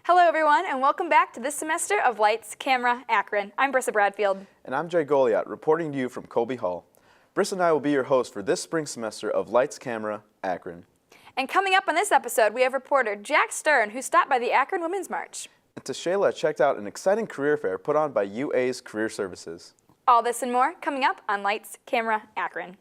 Hello everyone, and welcome back to this semester of Lights, Camera, Akron. I'm Brissa Bradfield. And I'm Jay Goliath, reporting to you from Colby Hall. Briss and I will be your hosts for this spring semester of Lights, Camera, Akron. And coming up on this episode, we have reporter Jack Stern, who stopped by the Akron Women's March. And Tashayla checked out an exciting career fair put on by UA's Career Services. All this and more coming up on Lights, Camera, Akron.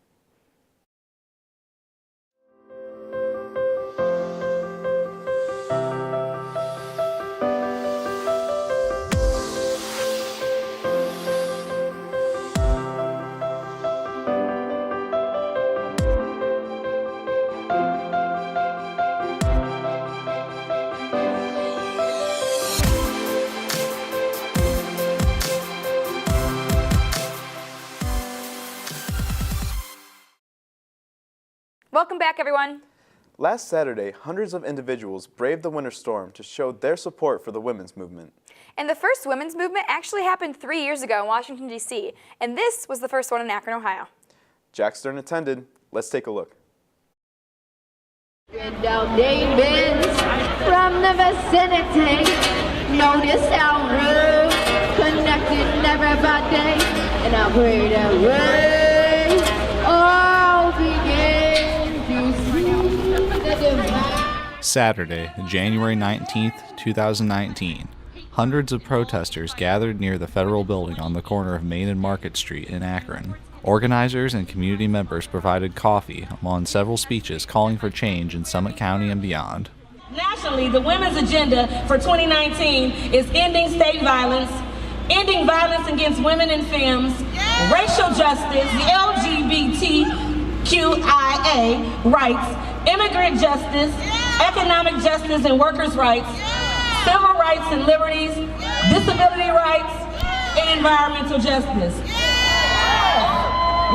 Welcome back, everyone. Last Saturday, hundreds of individuals braved the winter storm to show their support for the women's movement. And the first women's movement actually happened 3 years ago in Washington, D.C., and this was the first one in Akron, Ohio. Jack Stern attended. Let's take a look. Down Davis from the vicinity, notice how rude, connected never by day, and I pray that way all begin to see the divine. Saturday, January 19th, 2019. Hundreds of protesters gathered near the federal building on the corner of Main and Market Street in Akron. Organizers and community members provided coffee, among several speeches calling for change in Summit County and beyond. Nationally, the women's agenda for 2019 is ending state violence, ending violence against women and femmes, racial justice, LGBTQIA rights, immigrant justice, economic justice and workers' rights, civil rights and liberties, disability rights, and environmental justice.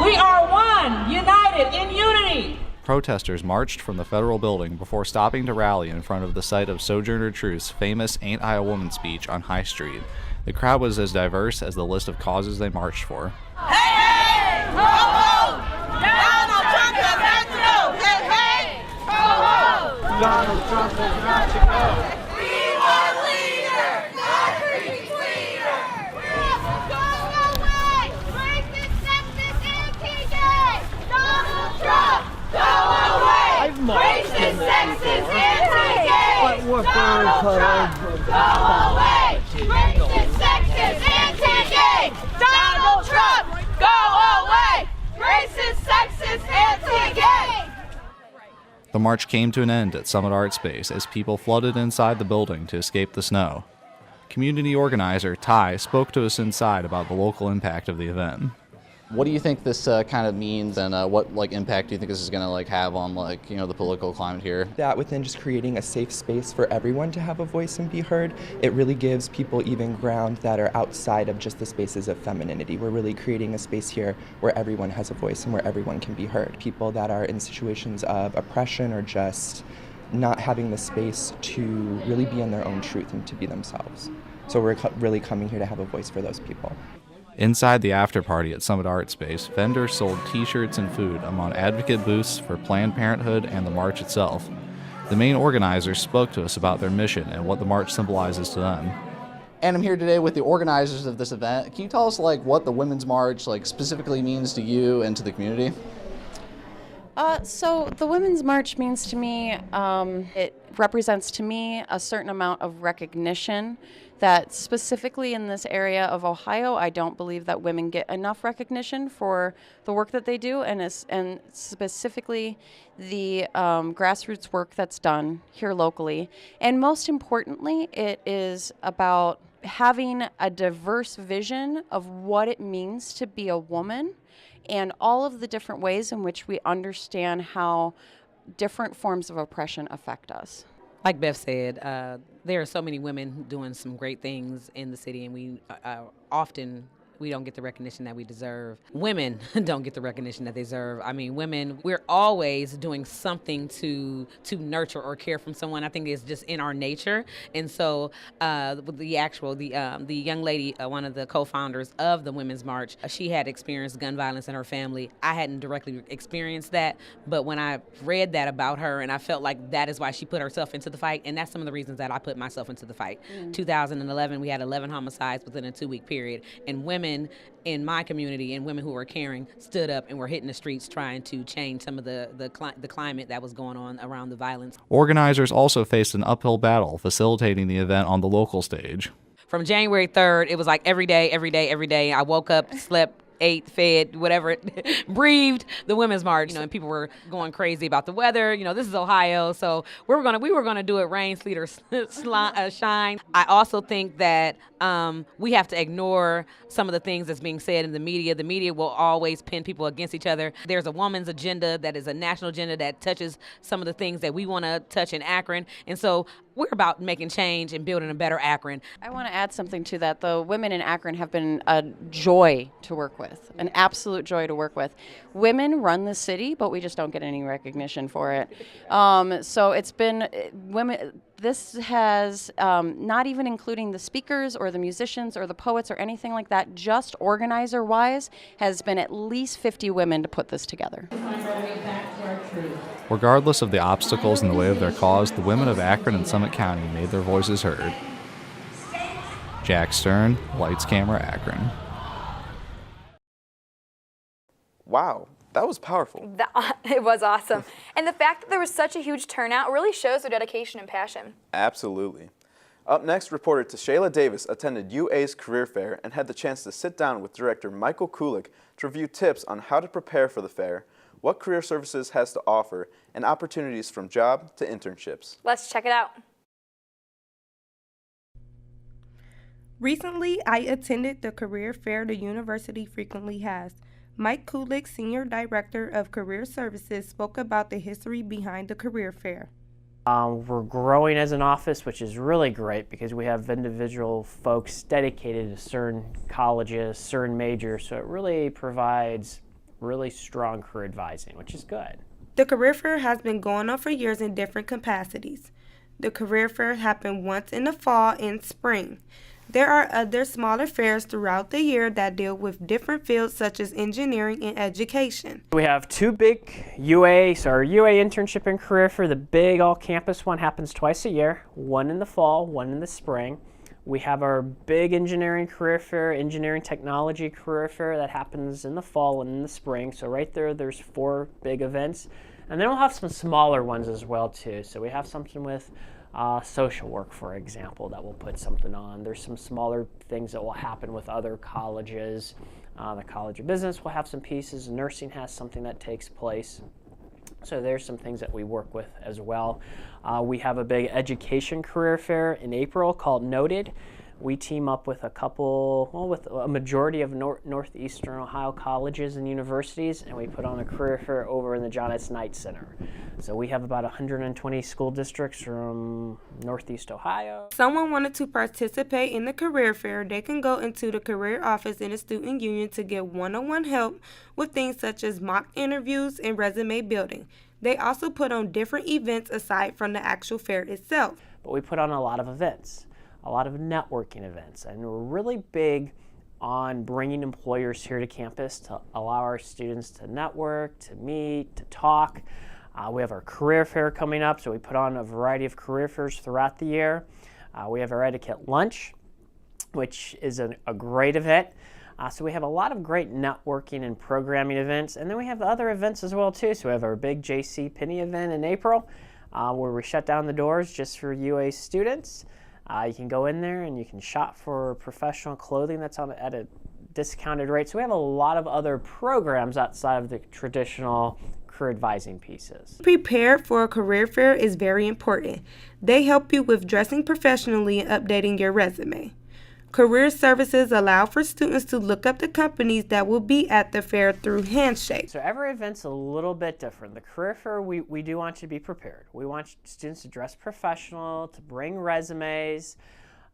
We are one, united in unity. Protesters marched from the federal building before stopping to rally in front of the site of Sojourner Truth's famous Ain't I a Woman speech on High Street. The crowd was as diverse as the list of causes they marched for. Hey, hey, ho, ho! Donald Trump has got to go! Hey, hey, ho, ho! Donald Trump has got to go! We want a leader, not a creepy leader! Go away! Racist, sexist, anti-gay! Donald Trump! Go away! I've marched Racist, sexist, anti-gay! But we're Donald Trump! Go away! Racist, sexist, anti-gay! Donald Trump! Go away! Racist, sexist, anti-gay! The march came to an end at Summit Art Space as people flooded inside the building to escape the snow. Community organizer Ty spoke to us inside about the local impact of the event. What do you think this kind of means, and what impact do you think this is going to have on the political climate here? That within just creating a safe space for everyone to have a voice and be heard, it really gives people even ground that are outside of just the spaces of femininity. We're really creating a space here where everyone has a voice and where everyone can be heard. People that are in situations of oppression or just not having the space to really be in their own truth and to be themselves. So we're really coming here to have a voice for those people. Inside the after party at Summit Art Space, vendors sold t-shirts and food among advocate booths for Planned Parenthood and the march itself. The main organizers spoke to us about their mission and what the march symbolizes to them. And I'm here today with the organizers of this event. Can you tell us what the Women's March specifically means to you and to the community? So the Women's March means to me, it represents to me a certain amount of recognition that specifically in this area of Ohio, I don't believe that women get enough recognition for the work that they do, and specifically the grassroots work that's done here locally. And most importantly, it is about having a diverse vision of what it means to be a woman and all of the different ways in which we understand how different forms of oppression affect us. Like Beth said, there are so many women doing some great things in the city, and we often we don't get the recognition that we deserve. Women don't get the recognition that they deserve. I mean, women, we're always doing something to nurture or care from someone. I think it's just in our nature. And so the young lady, one of the co-founders of the Women's March, she had experienced gun violence in her family. I hadn't directly experienced that, but when I read that about her, and I felt like that is why she put herself into the fight, and that's some of the reasons that I put myself into the fight. 2011, we had 11 homicides within a 2-week period, and women in my community and women who were caring stood up and were hitting the streets trying to change some of the climate that was going on around the violence. Organizers also faced an uphill battle facilitating the event on the local stage. From January 3rd, it was like every day. I woke up, slept, ate, fed, whatever, breathed the Women's March, and people were going crazy about the weather. This is Ohio, so we were gonna do it rain, sleet, or shine. I also think that we have to ignore some of the things that's being said in the media. The media will always pin people against each other. There's a woman's agenda that is a national agenda that touches some of the things that we want to touch in Akron, and so we're about making change and building a better Akron. I want to add something to that. The women in Akron have been a joy to work with, an absolute joy to work with. Women run the city, but we just don't get any recognition for it. So it's been women. This has, not even including the speakers or the musicians or the poets or anything like that, just organizer-wise, has been at least 50 women to put this together. Regardless of the obstacles in the way of their cause, the women of Akron and Summit County made their voices heard. Jack Stern, Lights, Camera, Akron. Wow, that was powerful. It was awesome. And the fact that there was such a huge turnout really shows their dedication and passion. Absolutely. Up next, reporter Tashayla Davis attended UA's career fair and had the chance to sit down with director Michael Kulik to review tips on how to prepare for the fair, what career services has to offer, and opportunities from job to internships. Let's check it out. Recently, I attended the career fair the university frequently has. Mike Kulik, Senior Director of Career Services, spoke about the history behind the career fair. We're growing as an office, which is really great because we have individual folks dedicated to certain colleges, certain majors, so it really provides really strong career advising, which is good. The career fair has been going on for years in different capacities. The career fair happened once in the fall and spring. There are other smaller fairs throughout the year that deal with different fields such as engineering and education. We have two big UA internship and career fair. The big all-campus one happens twice a year, one in the fall, one in the spring. We have our big engineering career fair, engineering technology career fair that happens in the fall and in the spring. So right there's 4 big events. And then we'll have some smaller ones as well too. So we have something with social work, for example, that we'll put something on. There's some smaller things that will happen with other colleges. The College of Business will have some pieces. Nursing has something that takes place. So there's some things that we work with as well. We have a big education career fair in April called Noted. We team up with with a majority of northeastern Ohio colleges and universities, and we put on a career fair over in the John S. Knight Center. So we have about 120 school districts from northeast Ohio. If someone wanted to participate in the career fair, they can go into the career office in the student union to get one-on-one help with things such as mock interviews and resume building. They also put on different events aside from the actual fair itself. But we put on a lot of events. A lot of networking events, and we're really big on bringing employers here to campus to allow our students to network, to meet, to talk. We have our career fair coming up, so we put on a variety of career fairs throughout the year. We have our etiquette lunch, which is a great event. So we have a lot of great networking and programming events, and then we have other events as well too. So we have our big J.C. Penney event in April, where we shut down the doors just for UA students. You can go in there and you can shop for professional clothing that's at a discounted rate. So we have a lot of other programs outside of the traditional career advising pieces. Prepared for a career fair is very important. They help you with dressing professionally and updating your resume. Career services allow for students to look up the companies that will be at the fair through Handshake. So every event's a little bit different. The career fair, we do want you to be prepared. We want students to dress professional, to bring resumes.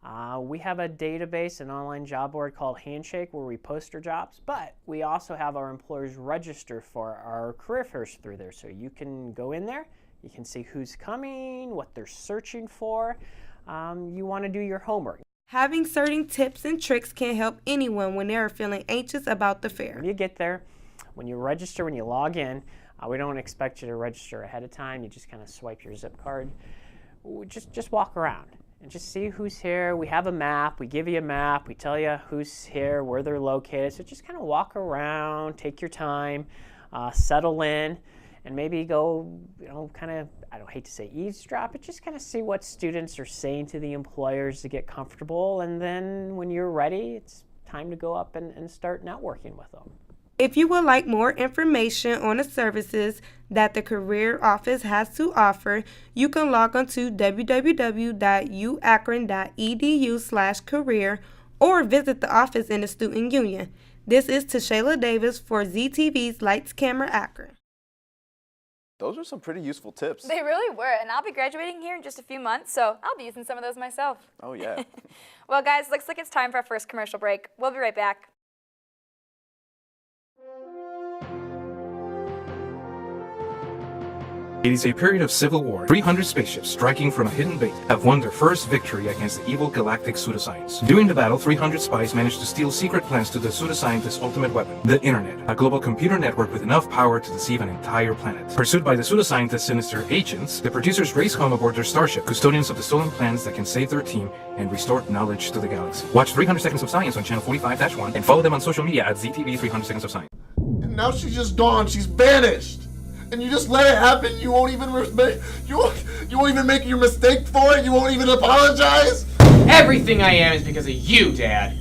We have a database, an online job board called Handshake where we post our jobs, but we also have our employers register for our career fairs through there. So you can go in there, you can see who's coming, what they're searching for. You want to do your homework. Having certain tips and tricks can help anyone when they are feeling anxious about the fair. When you get there, when you register, when you log in, we don't expect you to register ahead of time. You just kind of swipe your zip card. Just walk around and just see who's here. We have a map. We give you a map. We tell you who's here, where they're located. So just kind of walk around, take your time, settle in, and maybe go, kind of, I don't hate to say eavesdrop, but just kind of see what students are saying to the employers to get comfortable. And then when you're ready, it's time to go up and start networking with them. If you would like more information on the services that the Career Office has to offer, you can log on to www.uakron.edu/career or visit the office in the Student Union. This is Shayla Davis for ZTV's Lights Camera Akron. Those are some pretty useful tips. They really were, and I'll be graduating here in just a few months, so I'll be using some of those myself. Oh, yeah. Well, guys, looks like it's time for our first commercial break. We'll be right back. It is a period of civil war. 300 spaceships striking from a hidden base have won their first victory against the evil galactic pseudoscience. During the battle, 300 spies managed to steal secret plans to the pseudoscientist's ultimate weapon, the Internet, a global computer network with enough power to deceive an entire planet. Pursued by the pseudoscientist's sinister agents, the producers race home aboard their starship, custodians of the stolen plans that can save their team and restore knowledge to the galaxy. Watch 300 Seconds of Science on channel 45-1 and follow them on social media at ZTV 300 Seconds of Science. And now she's just gone. She's vanished. And you just let it happen. You won't even you won't even make your mistake for it. You won't even apologize. Everything I am is because of you, Dad.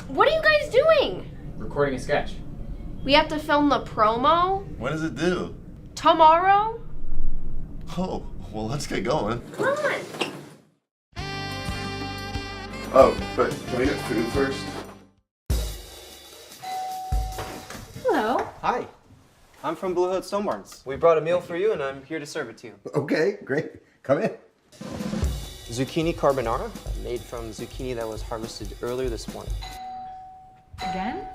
What are you guys doing? Recording a sketch. We have to film the promo When does it due? tomorrow? Oh, well, let's get going. Come on. Oh, but can we get food first? Hello. Hi, I'm from Blue Hood Stone Barns. We brought a meal for you and I'm here to serve it to you. Okay, great. Come in. Zucchini carbonara, made from zucchini that was harvested earlier this morning. Again?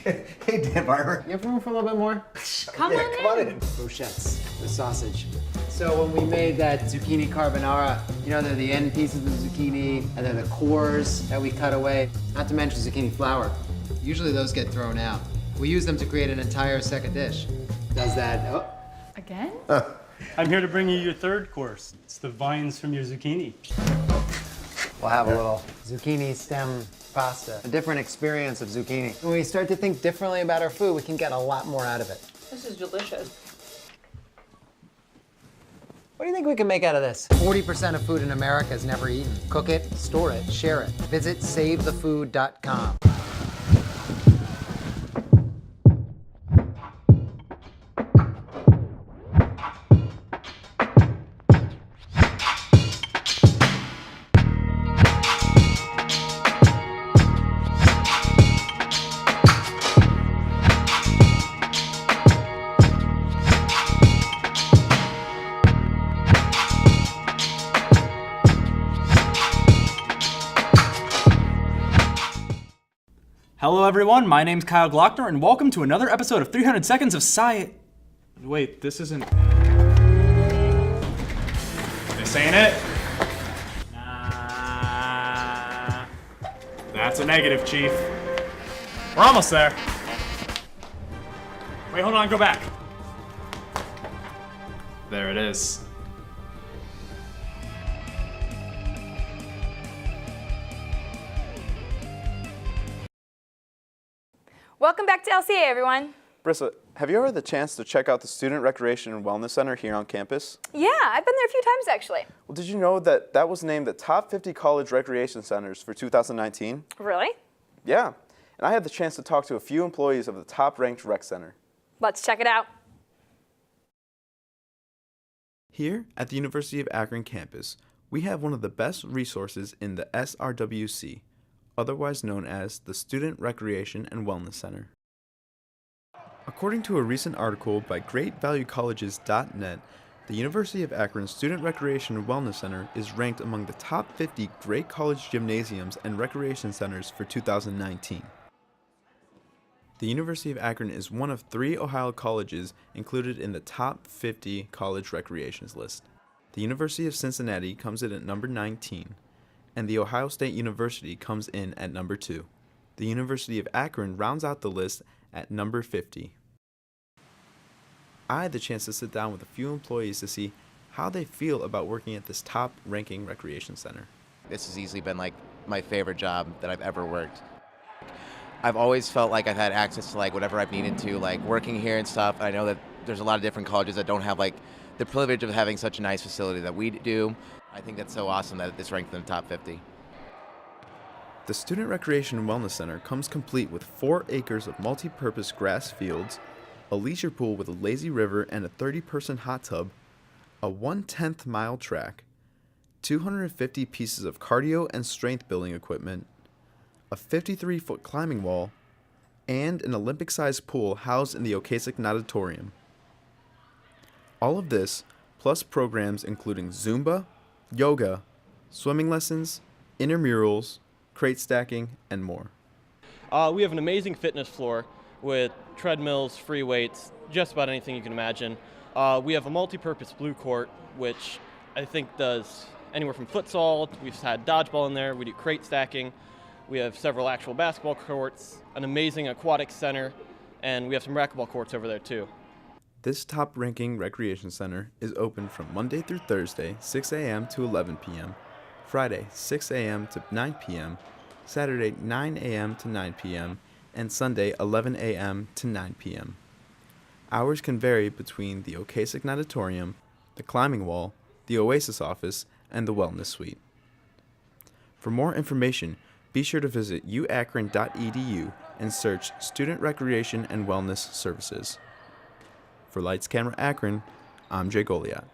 Hey, Dan Barber. You have room for a little bit more? Come on in. Brochettes, the sausage. So when we made that zucchini carbonara, they're the end pieces of the zucchini and they're the cores that we cut away. Not to mention zucchini flour. Usually those get thrown out. We use them to create an entire second dish. Does that, Again? I'm here to bring you your third course. It's the vines from your zucchini. We'll have a little zucchini stem pasta. A different experience of zucchini. When we start to think differently about our food, we can get a lot more out of it. This is delicious. What do you think we can make out of this? 40% of food in America is never eaten. Cook it, store it, share it. Visit savethefood.com. Hello everyone, my name's Kyle Glockner and welcome to another episode of 300 Seconds of Science. Wait, this isn't... This ain't it? Nah... That's a negative, Chief. We're almost there. Wait, hold on, go back. There it is. Welcome back to LCA, everyone. Brissa, have you ever had the chance to check out the Student Recreation and Wellness Center here on campus? Yeah, I've been there a few times, actually. Well, did you know that that was named the top 50 college recreation centers for 2019? Really? Yeah, and I had the chance to talk to a few employees of the top-ranked rec center. Let's check it out. Here at the University of Akron campus, we have one of the best resources in the SRWC, otherwise known as the Student Recreation and Wellness Center. According to a recent article by GreatValueColleges.net, The University of Akron Student Recreation and Wellness Center is ranked among the top 50 great college gymnasiums and recreation centers for 2019. The University of Akron is one of 3 Ohio colleges included in the top 50 college recreations list. The University of Cincinnati comes in at number 19, and the Ohio State University comes in at number 2. The University of Akron rounds out the list at number 50. I had the chance to sit down with a few employees to see how they feel about working at this top-ranking recreation center. This has easily been like my favorite job that I've ever worked. I've always felt like I've had access to like whatever I've needed to, like working here and stuff. I know that there's a lot of different colleges that don't have like the privilege of having such a nice facility that we do. I think that's so awesome that it's ranked in the top 50. The Student Recreation and Wellness Center comes complete with 4 acres of multi-purpose grass fields, a leisure pool with a lazy river and a 30-person hot tub, a 1/10 mile track, 250 pieces of cardio and strength building equipment, a 53-foot climbing wall, and an Olympic-sized pool housed in the Ocasek Natatorium. All of this, plus programs including Zumba, yoga, swimming lessons, intramurals, crate stacking, and more. We have an amazing fitness floor with treadmills, free weights, just about anything you can imagine. We have a multi-purpose blue court, which I think does anywhere from futsal. We've had dodgeball in there. We do crate stacking. We have several actual basketball courts, an amazing aquatic center, and we have some racquetball courts over there too. This top-ranking recreation center is open from Monday through Thursday, 6 a.m. to 11 p.m., Friday, 6 a.m. to 9 p.m., Saturday, 9 a.m. to 9 p.m., and Sunday, 11 a.m. to 9 p.m. Hours can vary between the Ocasek Natatorium, the climbing wall, the Oasis office, and the wellness suite. For more information, be sure to visit uakron.edu and search Student Recreation and Wellness Services. For Lights Camera Akron, I'm Jay Goliath.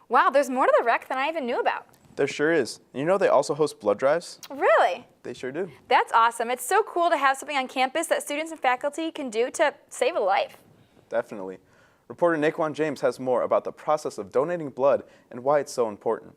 Wow, there's more to the rec than I even knew about. There sure is. And you know they also host blood drives? Really? They sure do. That's awesome. It's so cool to have something on campus that students and faculty can do to save a life. Definitely. Reporter Naquan James has more about the process of donating blood and why it's so important.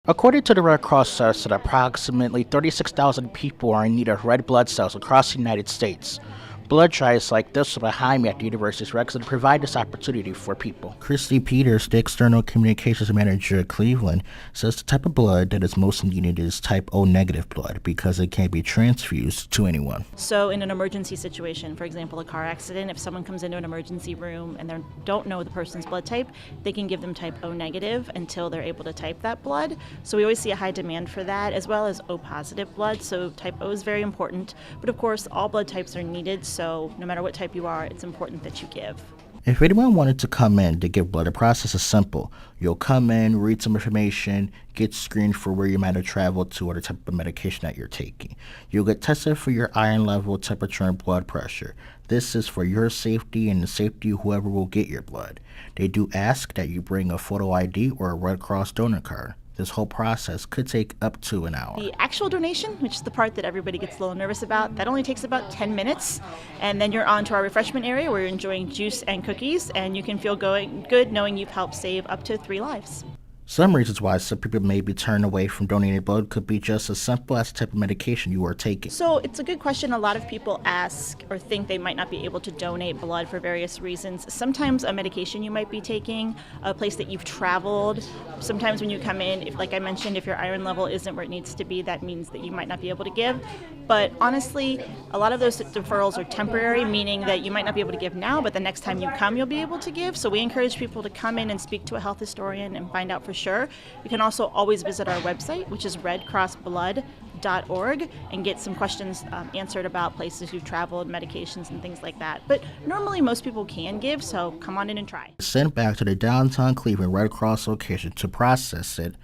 According to the Red Cross says that approximately 36,000 people are in need of red blood cells across the United States. Blood drives like this one behind me at the University's Rec Center provide this opportunity for people. Christy Peters, the External Communications Manager at Cleveland, says the type of blood that is most needed is type O negative blood because it can't be transfused to anyone. So in an emergency situation, for example, a car accident, if someone comes into an emergency room and they don't know the person's blood type, they can give them type O negative until they're able to type that blood. So we always see a high demand for that, as well as O positive blood. So type O is very important, but of course all blood types are needed. So no matter what type you are, it's important that you give. If anyone wanted to come in to give blood, the process is simple. You'll come in, read some information, get screened for where you might have traveled to or the type of medication that you're taking. You'll get tested for your iron level, temperature, and blood pressure. This is for your safety and the safety of whoever will get your blood. They do ask that you bring a photo ID or a Red Cross donor card. This whole process could take up to an hour. The actual donation, which is the part that everybody gets a little nervous about, that only takes about 10 minutes. And then you're on to our refreshment area where you're enjoying juice and cookies, and you can feel good knowing you've helped save up to 3 lives. Some reasons why some people may be turned away from donating blood could be just as simple as the type of medication you are taking. So it's a good question. A lot of people ask or think they might not be able to donate blood for various reasons. Sometimes a medication you might be taking, a place that you've traveled. Sometimes when you come in, if, like I mentioned, if your iron level isn't where it needs to be, that means that you might not be able to give. But honestly, a lot of those deferrals are temporary, meaning that you might not be able to give now, but the next time you come, you'll be able to give. So we encourage people to come in and speak to a health historian and find out for sure. You can also always visit our website, which is redcrossblood.org, and get some questions answered about places you've traveled, medications, and things like that. But normally most people can give, so come on in and try. Sent back to the downtown Cleveland Red Cross location to process it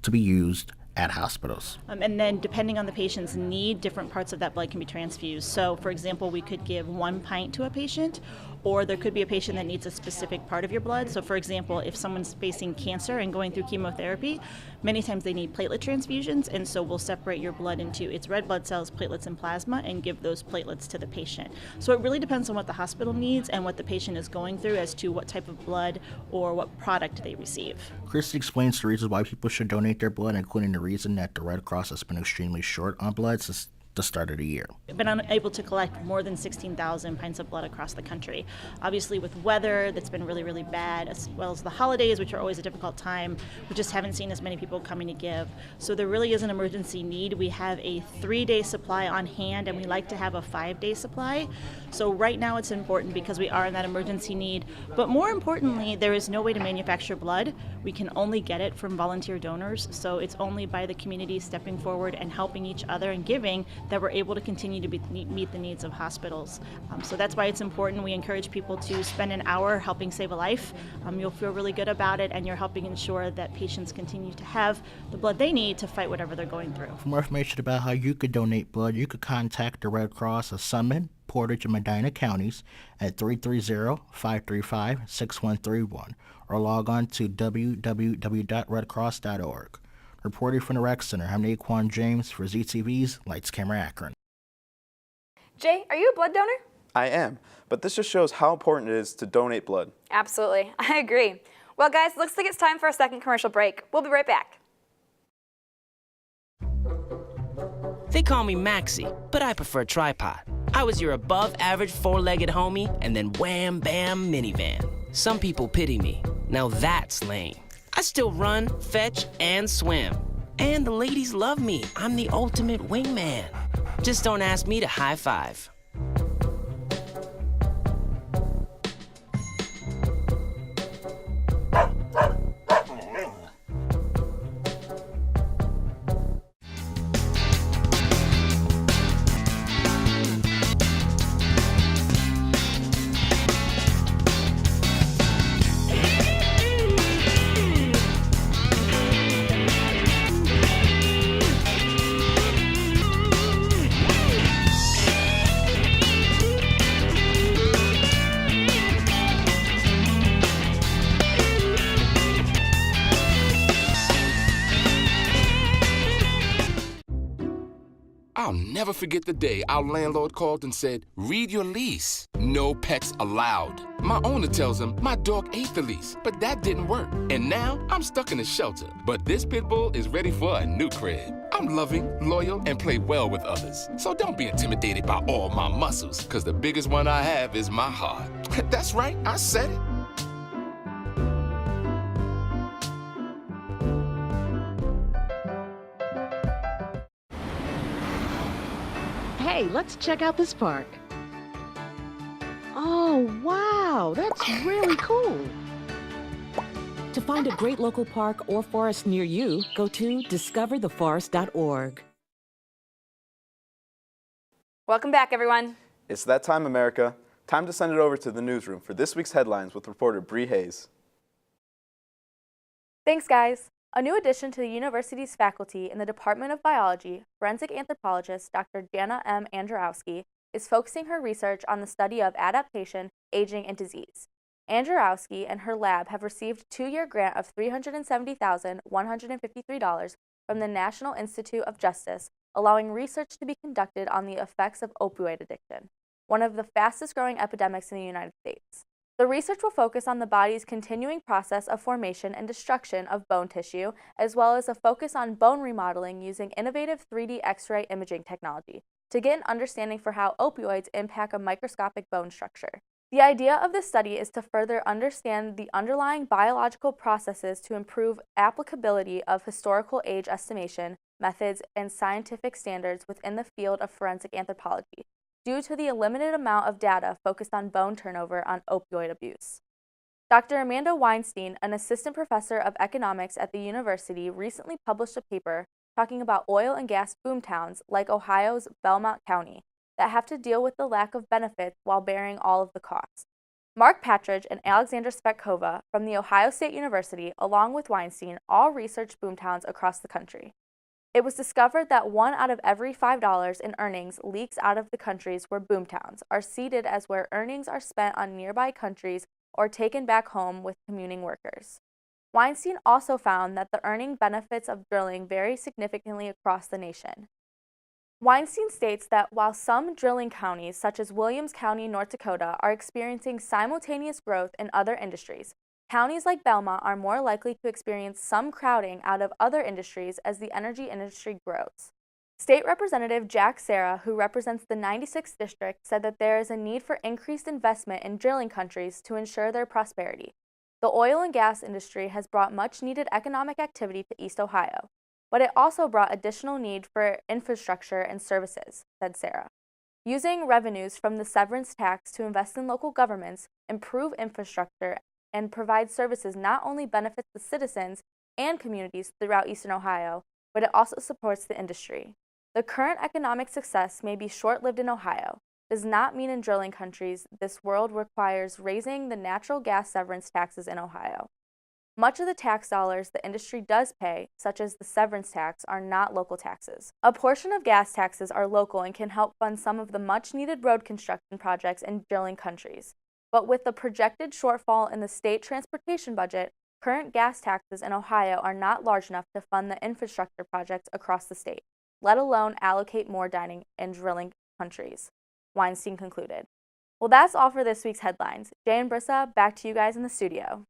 to be used at hospitals. And then depending on the patient's need, different parts of that blood can be transfused. So for example, we could give 1 pint to a patient, or there could be a patient that needs a specific part of your blood. So for example, if someone's facing cancer and going through chemotherapy, many times they need platelet transfusions, and so we'll separate your blood into its red blood cells, platelets, and plasma and give those platelets to the patient. So it really depends on what the hospital needs and what the patient is going through as to what type of blood or what product they receive. Christy explains the reasons why people should donate their blood, including the reason that the Red Cross has been extremely short on blood since the start of the year. We've been unable to collect more than 16,000 pints of blood across the country. Obviously with weather that's been really, really bad, as well as the holidays, which are always a difficult time, we just haven't seen as many people coming to give. So there really is an emergency need. We have a 3-day supply on hand, and we like to have a 5-day supply. So right now it's important because we are in that emergency need. But more importantly, there is no way to manufacture blood. We can only get it from volunteer donors. So it's only by the community stepping forward and helping each other and giving that we're able to continue to meet the needs of hospitals. So that's why it's important. We encourage people to spend an hour helping save a life. You'll feel really good about it, and you're helping ensure that patients continue to have the blood they need to fight whatever they're going through. For more information about how you could donate blood, you could contact the Red Cross of Summit, Portage, and Medina counties at 330-535-6131 or log on to www.redcross.org. Reporting from the Rec Center, I'm Naquan James for ZTV's Lights Camera Akron. Jay, are you a blood donor? I am, but this just shows how important it is to donate blood. Absolutely, I agree. Well guys, looks like it's time for a second commercial break. We'll be right back. They call me Maxie, but I prefer tripod. I was your above-average four-legged homie, and then wham, bam, minivan. Some people pity me. Now that's lame. I still run, fetch, and swim. And the ladies love me. I'm the ultimate wingman. Just don't ask me to high five. I'll never forget the day our landlord called and said, "Read your lease. No pets allowed." My owner tells him my dog ate the lease, but that didn't work. And now I'm stuck in a shelter. But this pit bull is ready for a new crib. I'm loving, loyal, and play well with others. So don't be intimidated by all my muscles, because the biggest one I have is my heart. That's right, I said it. Hey, let's check out this park. Oh, wow, that's really cool. To find a great local park or forest near you, go to discovertheforest.org. Welcome back, everyone. It's that time, America. Time to send it over to the newsroom for this week's headlines with reporter Bree Hayes. Thanks, guys. A new addition to the university's faculty in the Department of Biology, forensic anthropologist Dr. Jana M. Andrzejowski is focusing her research on the study of adaptation, aging, and disease. Andrzejowski and her lab have received a 2-year grant of $370,153 from the National Institute of Justice, allowing research to be conducted on the effects of opioid addiction, one of the fastest-growing epidemics in the United States. The research will focus on the body's continuing process of formation and destruction of bone tissue, as well as a focus on bone remodeling using innovative 3D X-ray imaging technology to get an understanding for how opioids impact a microscopic bone structure. The idea of this study is to further understand the underlying biological processes to improve applicability of historical age estimation methods and scientific standards within the field of forensic anthropology, due to the limited amount of data focused on bone turnover on opioid abuse. Dr. Amanda Weinstein, an assistant professor of economics at the university, recently published a paper talking about oil and gas boomtowns like Ohio's Belmont County that have to deal with the lack of benefits while bearing all of the costs. Mark Patridge and Alexandra Spetkova from The Ohio State University, along with Weinstein, all researched boomtowns across the country. It was discovered that 1 out of every $5 in earnings leaks out of the countries where boomtowns are seeded as where earnings are spent on nearby countries or taken back home with commuting workers. Weinstein also found that the earning benefits of drilling vary significantly across the nation. Weinstein states that while some drilling counties, such as Williams County, North Dakota, are experiencing simultaneous growth in other industries, counties like Belmont are more likely to experience some crowding out of other industries as the energy industry grows. State Representative Jack Serra, who represents the 96th district, said that there is a need for increased investment in drilling countries to ensure their prosperity. The oil and gas industry has brought much-needed economic activity to East Ohio, but it also brought additional need for infrastructure and services, said Serra. Using revenues from the severance tax to invest in local governments, improve infrastructure, and provide services not only benefits the citizens and communities throughout Eastern Ohio, but it also supports the industry. The current economic success may be short-lived in Ohio. Does not mean in drilling countries this world requires raising the natural gas severance taxes in Ohio. Much of the tax dollars the industry does pay, such as the severance tax, are not local taxes. A portion of gas taxes are local and can help fund some of the much-needed road construction projects in drilling countries. But with the projected shortfall in the state transportation budget, current gas taxes in Ohio are not large enough to fund the infrastructure projects across the state, let alone allocate more dining in drilling countries, Weinstein concluded. Well, that's all for this week's headlines. Jay and Brissa, back to you guys in the studio.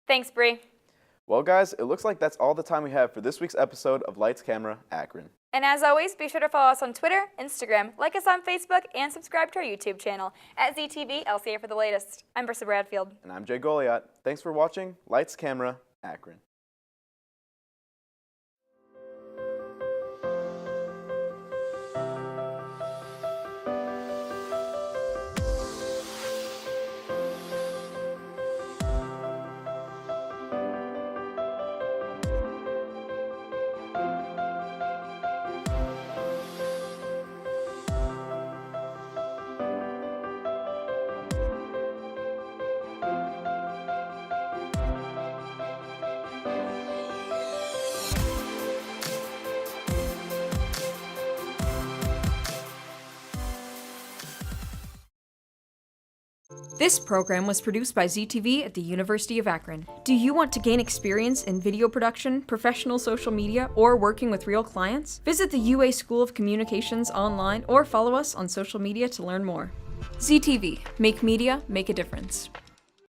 Thanks, Bree. Well, guys, it looks like that's all the time we have for this week's episode of Lights, Camera, Akron. And as always, be sure to follow us on Twitter, Instagram, like us on Facebook, and subscribe to our YouTube channel at ZTV LCA for the latest. I'm Brissa Bradfield. And I'm Jay Goliath. Thanks for watching Lights, Camera, Akron. This program was produced by ZTV at the University of Akron. Do you want to gain experience in video production, professional social media, or working with real clients? Visit the UA School of Communications online or follow us on social media to learn more. ZTV, make media, make a difference.